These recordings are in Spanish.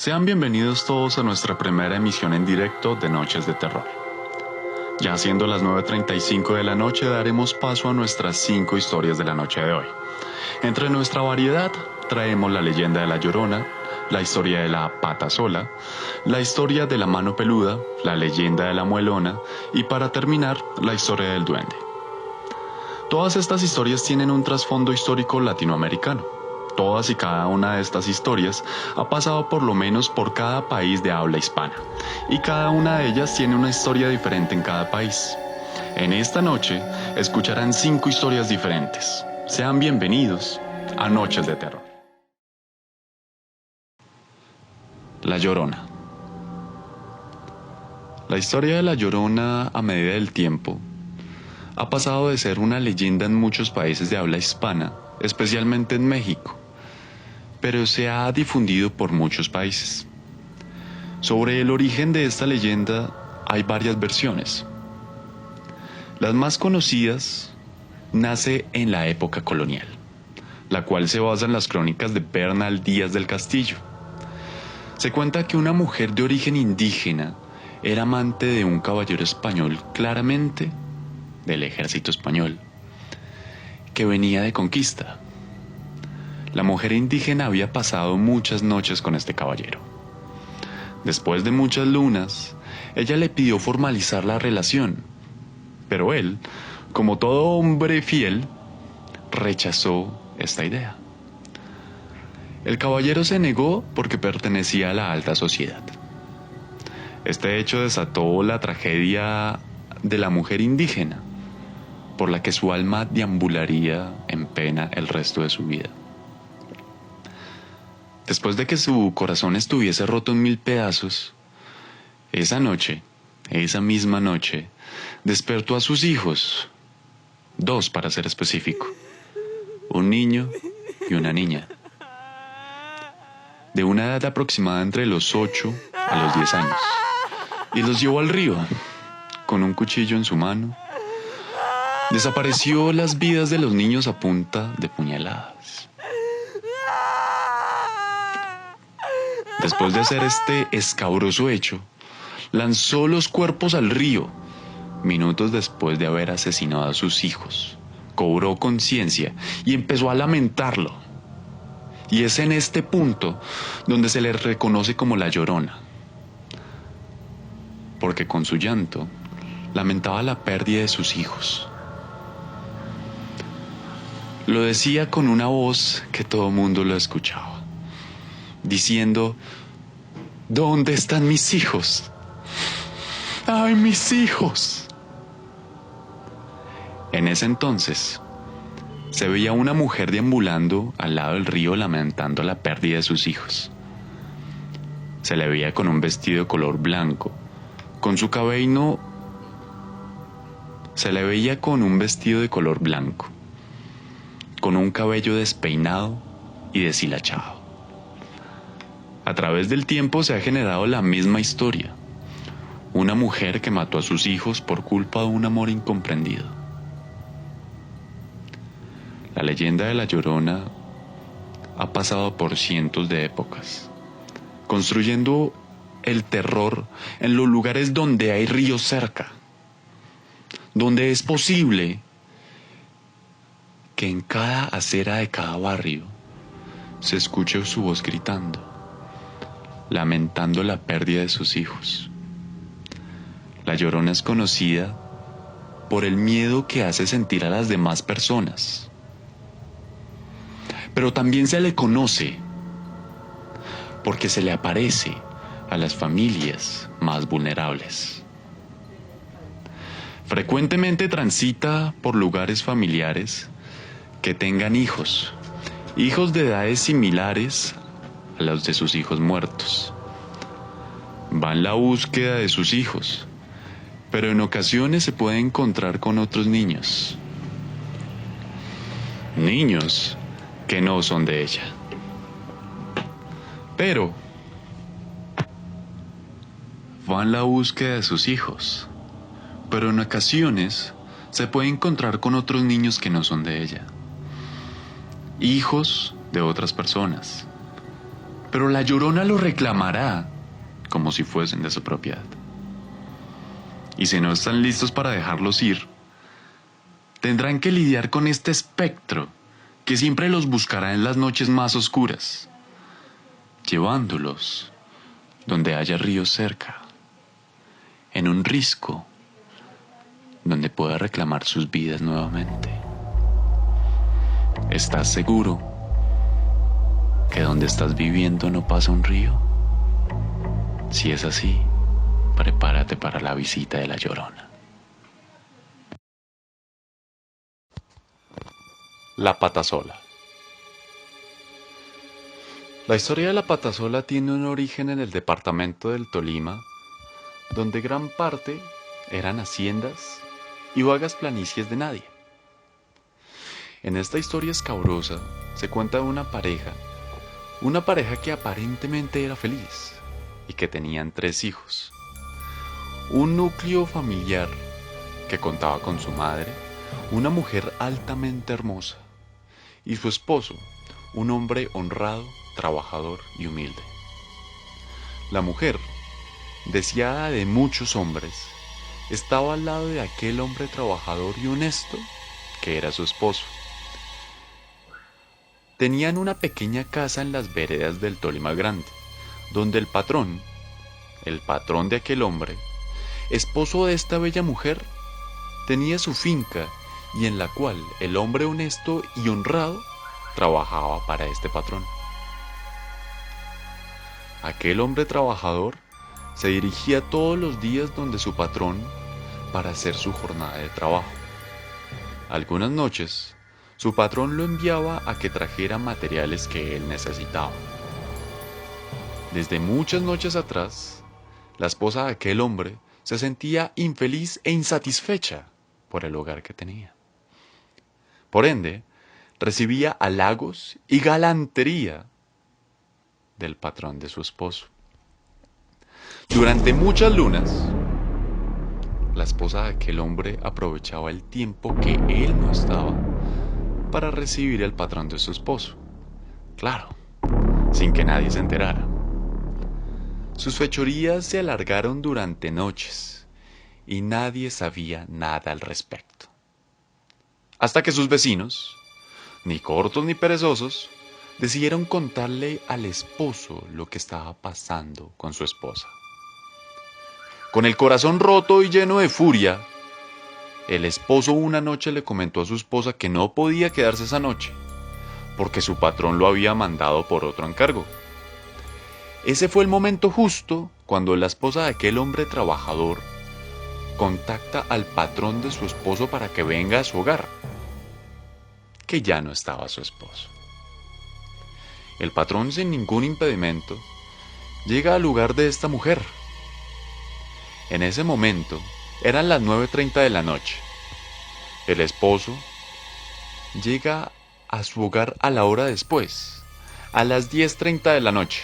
Sean bienvenidos todos a nuestra primera emisión en directo de Noches de Terror. Ya siendo las 9:35 de la noche, daremos paso a nuestras 5 historias de la noche de hoy. Entre nuestra variedad, traemos la leyenda de la Llorona, la historia de la Pata Sola, la historia de la Mano Peluda, la leyenda de la Muelona y para terminar, la historia del Duende. Todas estas historias tienen un trasfondo histórico latinoamericano. Todas y cada una de estas historias ha pasado por lo menos por cada país de habla hispana, y cada una de ellas tiene una historia diferente en cada país. En esta noche escucharán 5 historias diferentes. Sean bienvenidos a Noches de Terror. La Llorona. La historia de la Llorona, a medida del tiempo, ha pasado de ser una leyenda en muchos países de habla hispana, especialmente en México, pero se ha difundido por muchos países. Sobre el origen de esta leyenda hay varias versiones. Las más conocidas nace en la época colonial, la cual se basa en las crónicas de Bernal Díaz del Castillo. Se cuenta que una mujer de origen indígena era amante de un caballero español, claramente del ejército español, que venía de conquista. La mujer indígena había pasado muchas noches con este caballero. Después de muchas lunas, ella le pidió formalizar la relación, pero él, como todo hombre fiel, rechazó esta idea. El caballero se negó porque pertenecía a la alta sociedad. Este hecho desató la tragedia de la mujer indígena, por la que su alma deambularía en pena el resto de su vida. Después de que su corazón estuviese roto en 1000 pedazos, esa misma noche, despertó a sus hijos, 2 para ser específico, un niño y una niña, de una edad aproximada entre los 8 a los 10 años, y los llevó al río, con un cuchillo en su mano. Desapareció las vidas de los niños a punta de puñaladas. Después de hacer este escabroso hecho, lanzó los cuerpos al río. Minutos después de haber asesinado a sus hijos, cobró conciencia y empezó a lamentarlo. Y es en este punto donde se le reconoce como la Llorona, porque con su llanto lamentaba la pérdida de sus hijos. Lo decía con una voz que todo mundo lo escuchaba, diciendo: ¿dónde están mis hijos? ¡Ay, mis hijos! En ese entonces, se veía una mujer deambulando al lado del río lamentando la pérdida de sus hijos. Se le veía con un vestido de color blanco, con su cabello... Se le veía con un vestido de color blanco, con un cabello despeinado y deshilachado. A través del tiempo se ha generado la misma historia. Una mujer que mató a sus hijos por culpa de un amor incomprendido. La leyenda de la Llorona ha pasado por cientos de épocas, construyendo el terror en los lugares donde hay ríos cerca, donde es posible que en cada acera de cada barrio se escuche su voz gritando, lamentando la pérdida de sus hijos. La Llorona es conocida por el miedo que hace sentir a las demás personas, pero también se le conoce porque se le aparece a las familias más vulnerables. Frecuentemente transita por lugares familiares que tengan hijos de edades similares a los de sus hijos muertos. Va en la búsqueda de sus hijos, pero en ocasiones se puede encontrar con otros niños que no son de ella. Pero va en la búsqueda de sus hijos, pero en ocasiones se puede encontrar con otros niños que no son de ella, hijos de otras personas, pero la Llorona lo reclamará como si fuesen de su propiedad. Y si no están listos para dejarlos ir, tendrán que lidiar con este espectro que siempre los buscará en las noches más oscuras, llevándolos donde haya ríos cerca, en un risco donde pueda reclamar sus vidas nuevamente. ¿Estás seguro que donde estás viviendo no pasa un río? Si es así, prepárate para la visita de la Llorona. La Patasola. La historia de la Patasola tiene un origen en el departamento del Tolima, donde gran parte eran haciendas y vagas planicies de nadie. En esta historia escabrosa se cuenta de una pareja que aparentemente era feliz y que tenían 3 hijos. Un núcleo familiar que contaba con su madre, una mujer altamente hermosa, y su esposo, un hombre honrado, trabajador y humilde. La mujer, deseada de muchos hombres, estaba al lado de aquel hombre trabajador y honesto que era su esposo. Tenían una pequeña casa en las veredas del Tolima Grande, donde el patrón de aquel hombre, esposo de esta bella mujer, tenía su finca y en la cual el hombre honesto y honrado trabajaba para este patrón. Aquel hombre trabajador se dirigía todos los días donde su patrón para hacer su jornada de trabajo. Algunas noches, su patrón lo enviaba a que trajera materiales que él necesitaba. Desde muchas noches atrás, la esposa de aquel hombre se sentía infeliz e insatisfecha por el hogar que tenía. Por ende, recibía halagos y galantería del patrón de su esposo. Durante muchas lunas, la esposa de aquel hombre aprovechaba el tiempo que él no estaba para recibir al patrón de su esposo. Claro, sin que nadie se enterara. Sus fechorías se alargaron durante noches y nadie sabía nada al respecto. Hasta que sus vecinos, ni cortos ni perezosos, decidieron contarle al esposo lo que estaba pasando con su esposa. Con el corazón roto y lleno de furia, el esposo una noche le comentó a su esposa que no podía quedarse esa noche, porque su patrón lo había mandado por otro encargo. Ese fue el momento justo cuando la esposa de aquel hombre trabajador contacta al patrón de su esposo para que venga a su hogar, que ya no estaba su esposo. El patrón, sin ningún impedimento, llega al lugar de esta mujer. En ese momento eran las 9:30 de la noche. El esposo llega a su hogar a la hora después, a las 10:30 de la noche,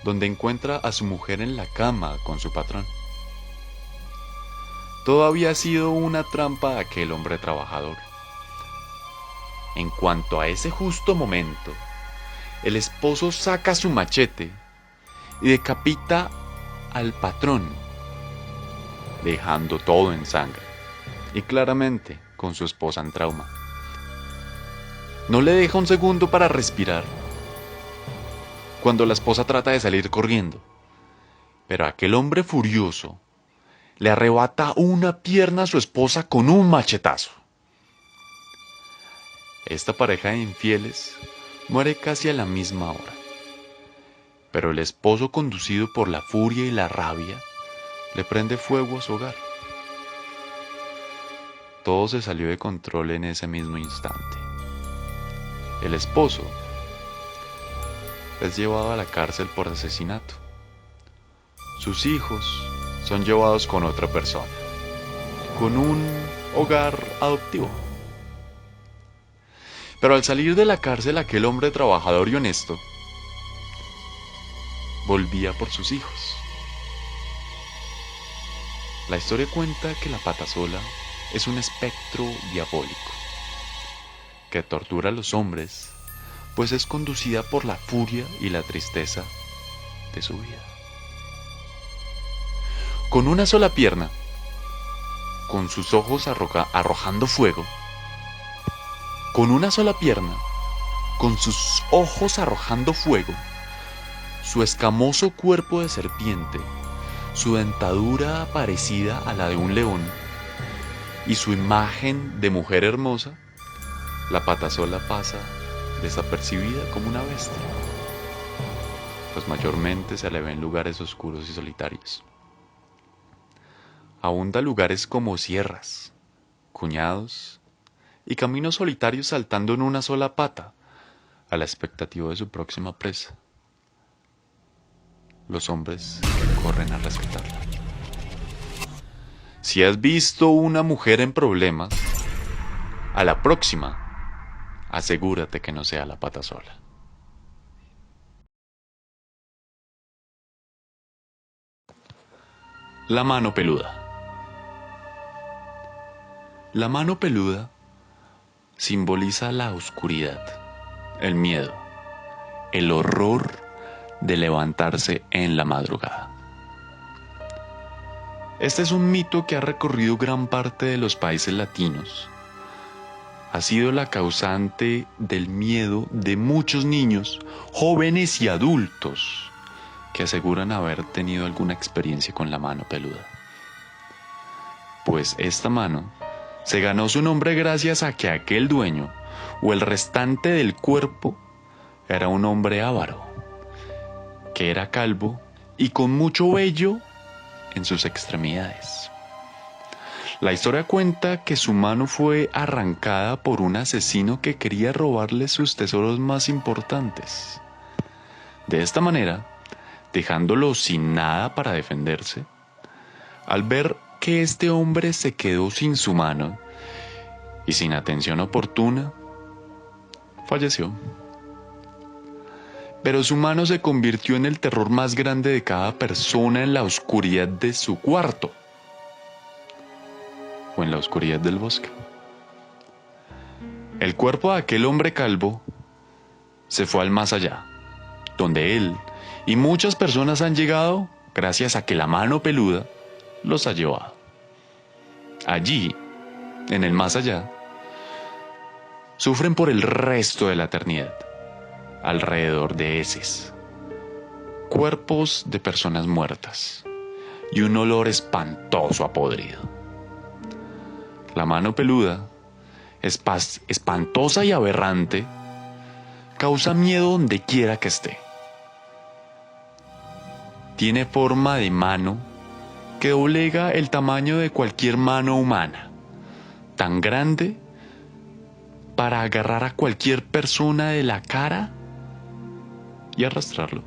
donde encuentra a su mujer en la cama con su patrón. Todo había sido una trampa de aquel hombre trabajador. En cuanto a ese justo momento, el esposo saca su machete y decapita al patrón, dejando todo en sangre y claramente con su esposa en trauma. No le deja un segundo para respirar cuando la esposa trata de salir corriendo, pero aquel hombre furioso le arrebata una pierna a su esposa con un machetazo. Esta pareja de infieles muere casi a la misma hora, pero el esposo, conducido por la furia y la rabia, le prende fuego a su hogar. Todo se salió de control en ese mismo instante. El esposo es llevado a la cárcel por asesinato. Sus hijos son llevados con otra persona, con un hogar adoptivo. Pero al salir de la cárcel, aquel hombre trabajador y honesto volvía por sus hijos. La historia cuenta que la Patasola es un espectro diabólico que tortura a los hombres pues es conducida por la furia y la tristeza de su vida. Con una sola pierna, con sus ojos arrojando fuego, con una sola pierna, con sus ojos arrojando fuego, su escamoso cuerpo de serpiente, su dentadura parecida a la de un león y su imagen de mujer hermosa, la patasola pasa desapercibida como una bestia, pues mayormente se le ve en lugares oscuros y solitarios. Abunda lugares como sierras, cuñados y caminos solitarios saltando en una sola pata, a la expectativa de su próxima presa. Los hombres que corren a rescatarla. Si has visto una mujer en problemas, a la próxima, asegúrate que no sea la patasola. La mano peluda. La mano peluda simboliza la oscuridad, el miedo, el horror de levantarse en la madrugada. Este es un mito que ha recorrido gran parte de los países latinos. Ha sido la causante del miedo de muchos niños, jóvenes y adultos que aseguran haber tenido alguna experiencia con la mano peluda. Pues esta mano se ganó su nombre gracias a que aquel dueño o el restante del cuerpo era un hombre avaro, que era calvo y con mucho vello en sus extremidades. La historia cuenta que su mano fue arrancada por un asesino que quería robarle sus tesoros más importantes. De esta manera, dejándolo sin nada para defenderse, al ver que este hombre se quedó sin su mano y sin atención oportuna, falleció. Pero su mano se convirtió en el terror más grande de cada persona en la oscuridad de su cuarto o en la oscuridad del bosque. El cuerpo de aquel hombre calvo se fue al más allá, donde él y muchas personas han llegado gracias a que la mano peluda los ha llevado. Allí, en el más allá, sufren por el resto de la eternidad, alrededor de heces, cuerpos de personas muertas y un olor espantoso a podrido. La mano peluda, espantosa y aberrante, causa miedo donde quiera que esté. Tiene forma de mano que doblega el tamaño de cualquier mano humana, tan grande para agarrar a cualquier persona de la cara y arrastrarlo.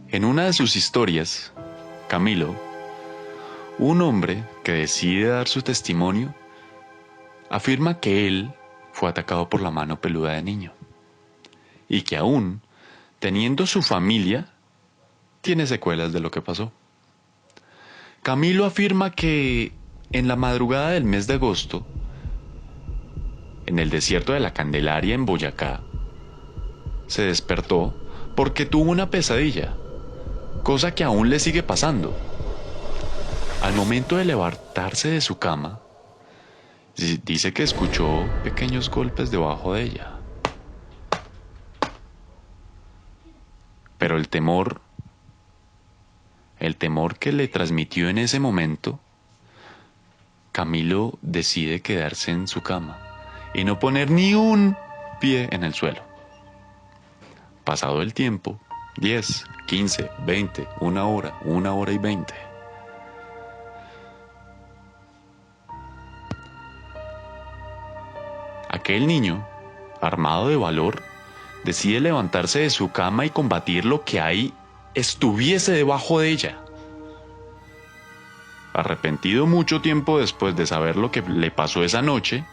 En una de sus historias, Camilo, un hombre que decide dar su testimonio, afirma que él fue atacado por la mano peluda de niño y que aún, teniendo su familia, tiene secuelas de lo que pasó. Camilo afirma que en la madrugada del mes de agosto, en el desierto de la Candelaria en Boyacá, se despertó porque tuvo una pesadilla, cosa que aún le sigue pasando. Al momento de levantarse de su cama, dice que escuchó pequeños golpes debajo de ella. Pero el temor que le transmitió en ese momento, Camilo decide quedarse en su cama y no poner ni un pie en el suelo. Pasado el tiempo, 10, 15, 20, una hora y 20. Aquel niño, armado de valor, decide levantarse de su cama y combatir lo que ahí estuviese debajo de ella. Arrepentido mucho tiempo después de saber lo que le pasó esa noche,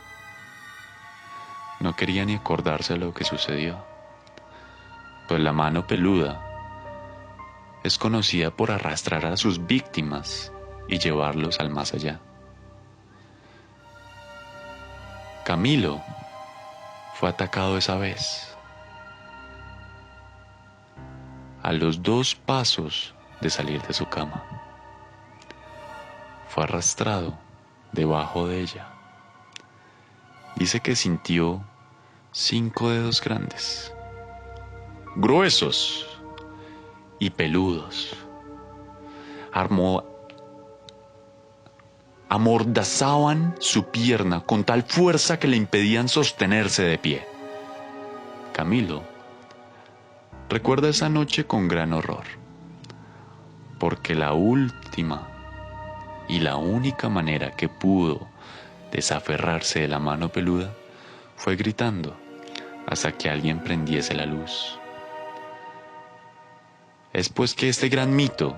no quería ni acordarse de lo que sucedió, pues la mano peluda es conocida por arrastrar a sus víctimas y llevarlos al más allá. Camilo fue atacado esa vez. A los 2 pasos de salir de su cama, fue arrastrado debajo de ella. Dice que sintió 5 dedos grandes, gruesos y peludos. Amordazaban su pierna con tal fuerza que le impedían sostenerse de pie. Camilo recuerda esa noche con gran horror, porque la última y la única manera que pudo desaferrarse de la mano peluda fue gritando hasta que alguien prendiese la luz. Es pues que este gran mito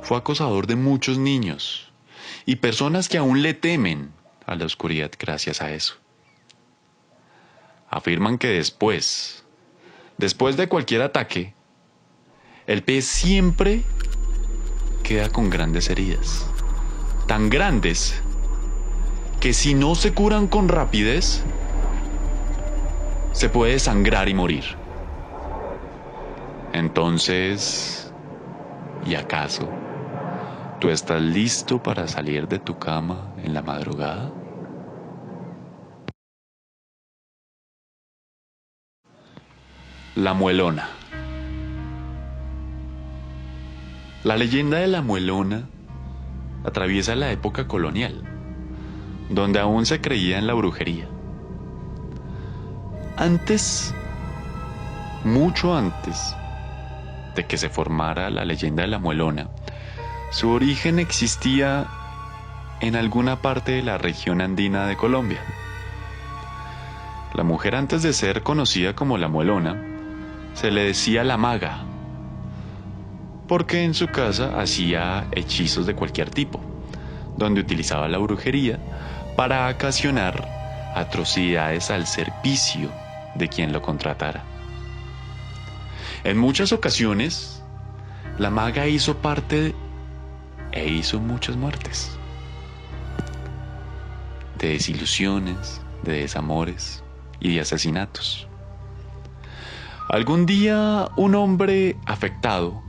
fue acosador de muchos niños y personas que aún le temen a la oscuridad gracias a eso. Afirman que después de cualquier ataque, el pez siempre queda con grandes heridas, tan grandes que si no se curan con rapidez, se puede sangrar y morir. Entonces, ¿y acaso tú estás listo para salir de tu cama en la madrugada? La Muelona. La leyenda de la Muelona atraviesa la época colonial, donde aún se creía en la brujería. Antes, mucho antes de que se formara la leyenda de la Muelona, su origen existía en alguna parte de la región andina de Colombia. La mujer, antes de ser conocida como la Muelona, se le decía la maga, porque en su casa hacía hechizos de cualquier tipo, donde utilizaba la brujería para ocasionar atrocidades al servicio de quien lo contratara. En muchas ocasiones, la maga hizo muchas muertes, de desilusiones, de desamores y de asesinatos. Algún día, un hombre afectado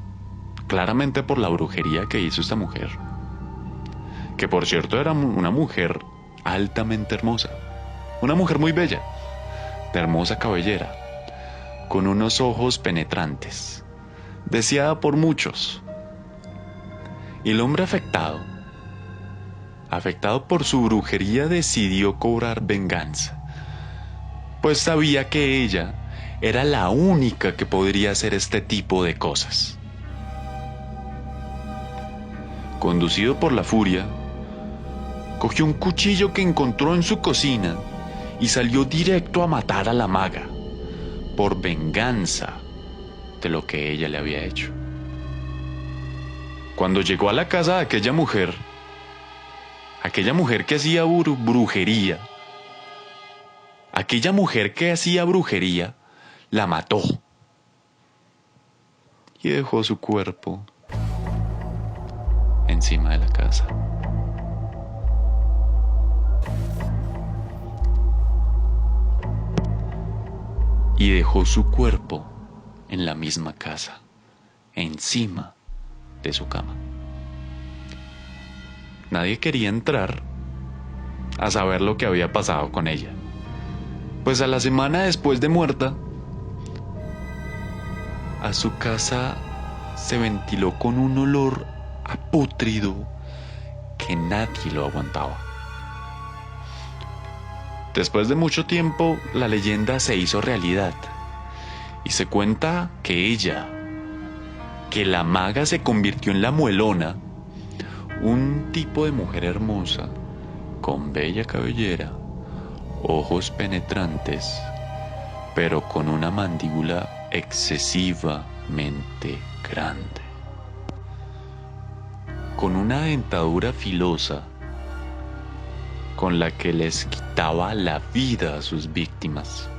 claramente por la brujería que hizo esta mujer, que por cierto era una mujer altamente hermosa, una mujer muy bella, de hermosa cabellera, con unos ojos penetrantes, deseada por muchos. Y el hombre afectado por su brujería, decidió cobrar venganza, pues sabía que ella era la única que podría hacer este tipo de cosas. Conducido por la furia, cogió un cuchillo que encontró en su cocina y salió directo a matar a la maga, por venganza de lo que ella le había hecho. Cuando llegó a la casa de aquella mujer que hacía brujería, la mató y dejó su cuerpo encima de la casa. Y dejó su cuerpo en la misma casa, encima de su cama. Nadie quería entrar a saber lo que había pasado con ella, pues a la semana después de muerta, a su casa se ventiló con un olor a pútrido que nadie lo aguantaba. Después de mucho tiempo, la leyenda se hizo realidad y se cuenta que la maga se convirtió en la Muelona, un tipo de mujer hermosa, con bella cabellera, ojos penetrantes, pero con una mandíbula excesivamente grande, con una dentadura filosa con la que les quitaba la vida a sus víctimas.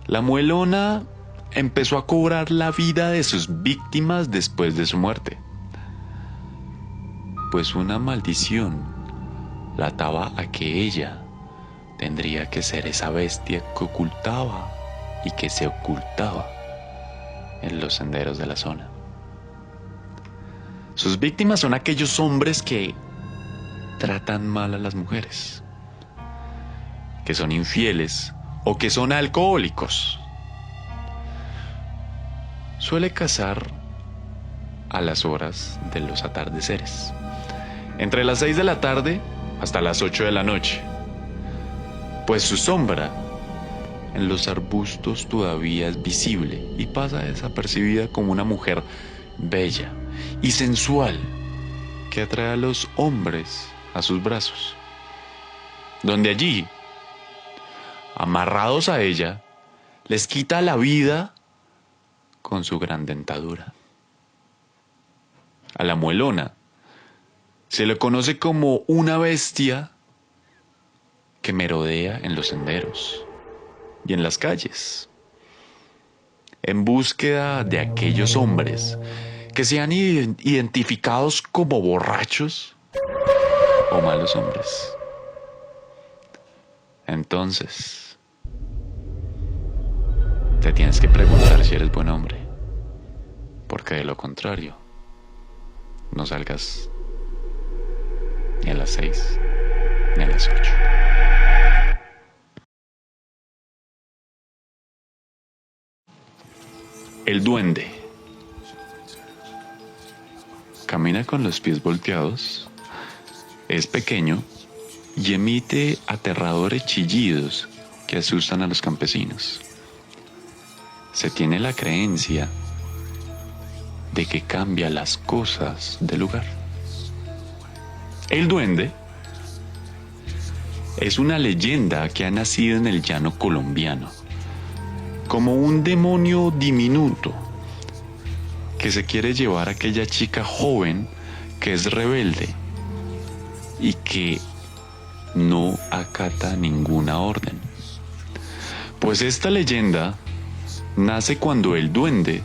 La Muelona empezó a cobrar la vida de sus víctimas después de su muerte, pues una maldición la ataba a que ella tendría que ser esa bestia que ocultaba y que se ocultaba en los senderos de la zona. Sus víctimas son aquellos hombres que tratan mal a las mujeres, que son infieles o que son alcohólicos. Suele cazar a las horas de los atardeceres, entre las 6 de la tarde hasta las 8 de la noche, pues su sombra en los arbustos todavía es visible y pasa desapercibida como una mujer bella y sensual que atrae a los hombres a sus brazos, donde allí, amarrados a ella, les quita la vida con su gran dentadura. A la muelona se le conoce como una bestia que merodea en los senderos y en las calles, en búsqueda de aquellos hombres que sean identificados como borrachos o malos hombres. Entonces, te tienes que preguntar si eres buen hombre, porque de lo contrario, no salgas ni a las 6 ni a las 8. El duende camina con los pies volteados, es pequeño y emite aterradores chillidos que asustan a los campesinos. Se tiene la creencia de que cambia las cosas del lugar. El duende es una leyenda que ha nacido en el llano colombiano, como un demonio diminuto que se quiere llevar a aquella chica joven que es rebelde y que no acata ninguna orden. Pues esta leyenda nace cuando el duende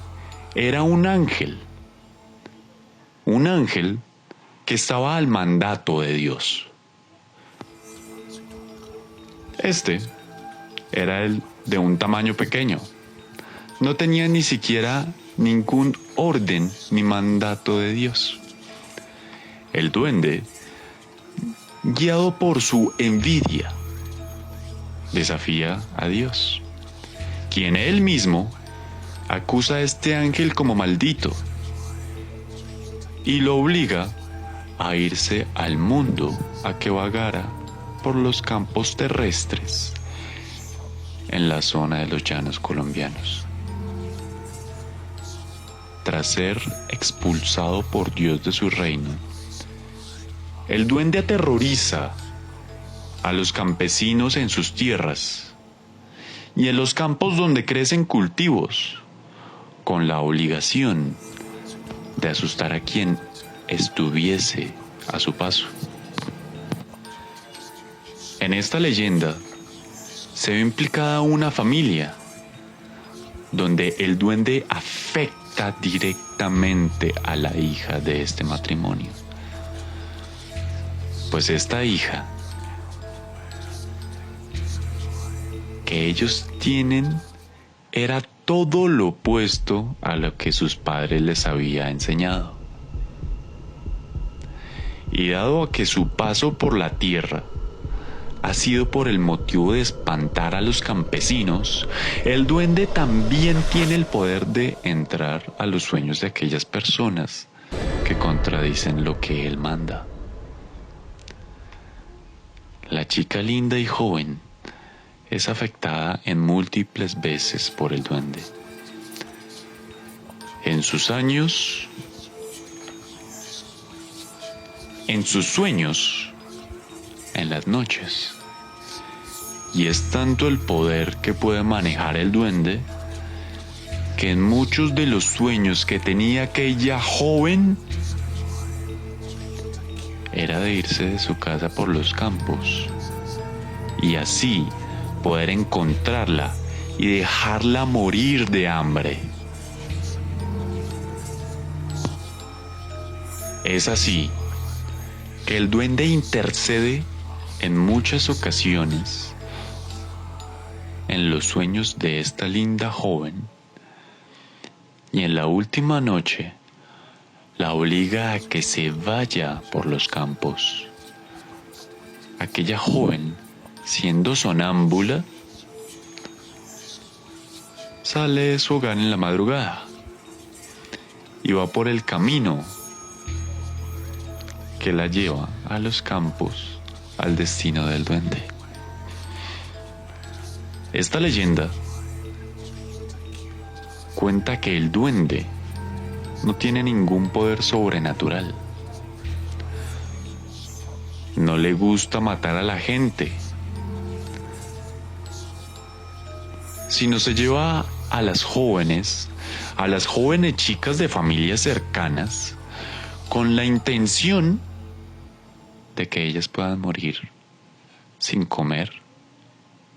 era un ángel que estaba al mandato de Dios. Este era el de un tamaño pequeño, no tenía ni siquiera ningún orden ni mandato de Dios. El duende, guiado por su envidia, desafía a Dios, quien él mismo acusa a este ángel como maldito y lo obliga a irse al mundo a que vagara por los campos terrestres en la zona de los llanos colombianos. Tras ser expulsado por Dios de su reino, el duende aterroriza a los campesinos en sus tierras y en los campos donde crecen cultivos, con la obligación de asustar a quien estuviese a su paso. En esta leyenda se ve implicada una familia donde el duende afecta directamente a la hija de este matrimonio, pues esta hija que ellos tienen era todo lo opuesto a lo que sus padres les habían enseñado. Y dado a que su paso por la tierra ha sido por el motivo de espantar a los campesinos, el duende también tiene el poder de entrar a los sueños de aquellas personas que contradicen lo que él manda. La chica linda y joven es afectada en múltiples veces por el duende. En sus años, en sus sueños, en las noches. Y es tanto el poder que puede manejar el duende que en muchos de los sueños que tenía aquella joven era de irse de su casa por los campos y así poder encontrarla y dejarla morir de hambre. Es así que el duende intercede en muchas ocasiones en los sueños de esta linda joven y en la última noche la obliga a que se vaya por los campos. Aquella joven, siendo sonámbula, sale de su hogar en la madrugada y va por el camino que la lleva a los campos, al destino del duende. Esta leyenda cuenta que el duende no tiene ningún poder sobrenatural. No le gusta matar a la gente, sino se lleva a las jóvenes chicas de familias cercanas, con la intención de que ellas puedan morir sin comer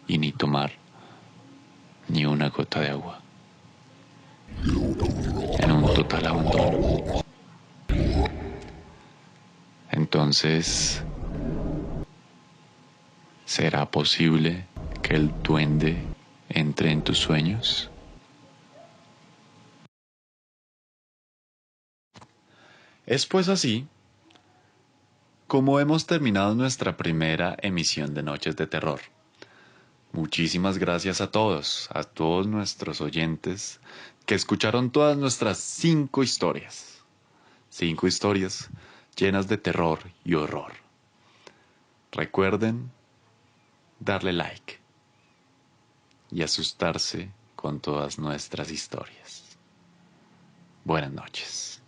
y ni tomar ni una gota de agua, en un total abandono. Entonces, ¿será posible que el duende entre en tus sueños? Es pues así como hemos terminado nuestra primera emisión de Noches de Terror. Muchísimas gracias a todos nuestros oyentes que escucharon todas nuestras 5 historias. 5 historias llenas de terror y horror. Recuerden darle like y asustarse con todas nuestras historias. Buenas noches.